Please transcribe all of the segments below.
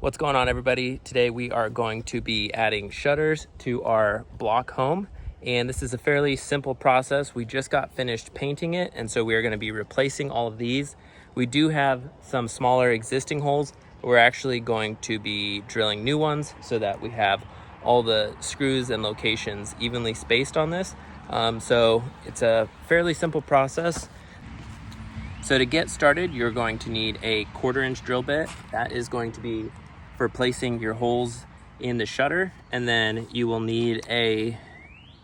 What's going on, everybody? Today we are going to be adding shutters to our block home, and this is a fairly simple process. We just got finished painting it, and so we are going to be replacing all of these. We do have some smaller existing holes, but we're actually going to be drilling new ones so that we have all the screws and locations evenly spaced on this. So it's a fairly simple process. So to get started, you're going to need a 1/4 inch drill bit. That is going to be for placing your holes in the shutter. And then you will need a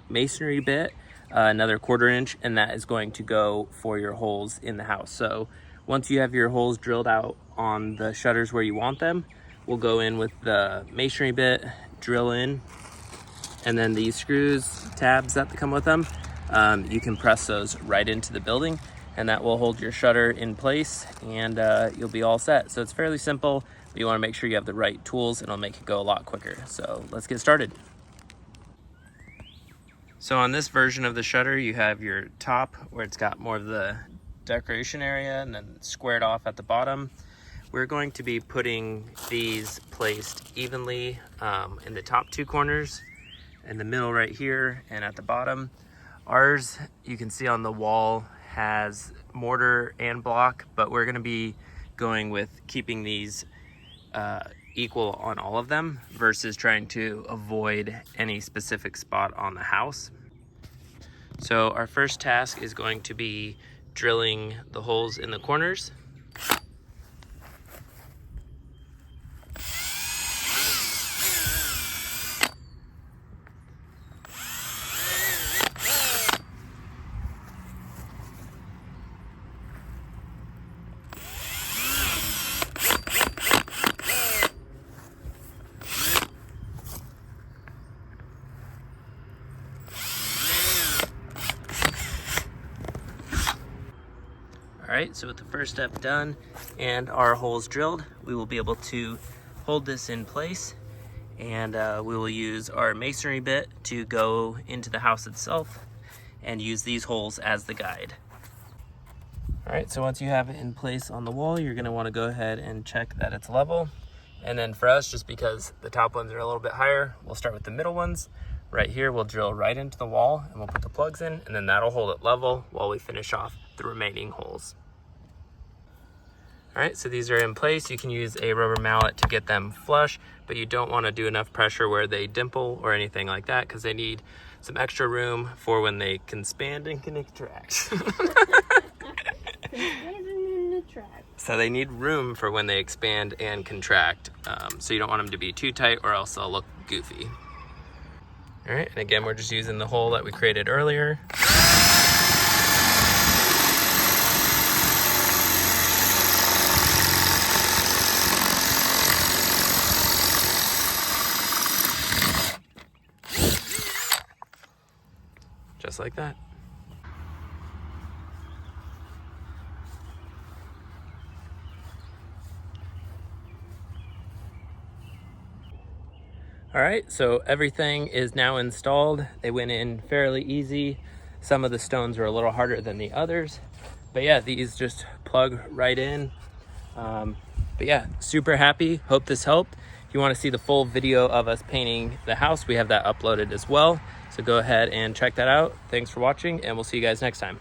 masonry bit, another 1/4 inch, and that is going to go for your holes in the house. So once you have your holes drilled out on the shutters where you want them, we'll go in with the masonry bit, drill in, and then these screws, tabs that come with them, you can press those right into the building, and that will hold your shutter in place, and you'll be all set. So it's fairly simple, but you want to make sure you have the right tools, and it'll make it go a lot quicker. So let's get started. So on this version of the shutter, you have your top where it's got more of the decoration area and then squared off at the bottom. We're going to be putting these placed evenly in the top two corners, in the middle right here, and at the bottom. Ours, you can see on the wall, has mortar and block, but we're going to be going with keeping these equal on all of them versus trying to avoid any specific spot on the house. So our first task is going to be drilling the holes in the corners. All right, so with the first step done and our holes drilled, we will be able to hold this in place, and we will use our masonry bit to go into the house itself and use these holes as the guide. All right, so once you have it in place on the wall, you're gonna wanna go ahead and check that it's level. And then for us, just because the top ones are a little bit higher, we'll start with the middle ones. Right here, we'll drill right into the wall and we'll put the plugs in, and then that'll hold it level while we finish off the remaining holes. All right, so these are in place. You can use a rubber mallet to get them flush, but you don't want to do enough pressure where they dimple or anything like that, because they need some extra room for when they can expand and can contract. So they need room for when they expand and contract. So you don't want them to be too tight or else they'll look goofy. All right, and again, we're just using the hole that we created earlier. Just like that. All right, so everything is now installed. They went in fairly easy. Some of the stones are a little harder than the others, but yeah, these just plug right in. But yeah, super happy. Hope this helped. If you want to see the full video of us painting the house, we have that uploaded as well. So go ahead and check that out. Thanks for watching, and we'll see you guys next time.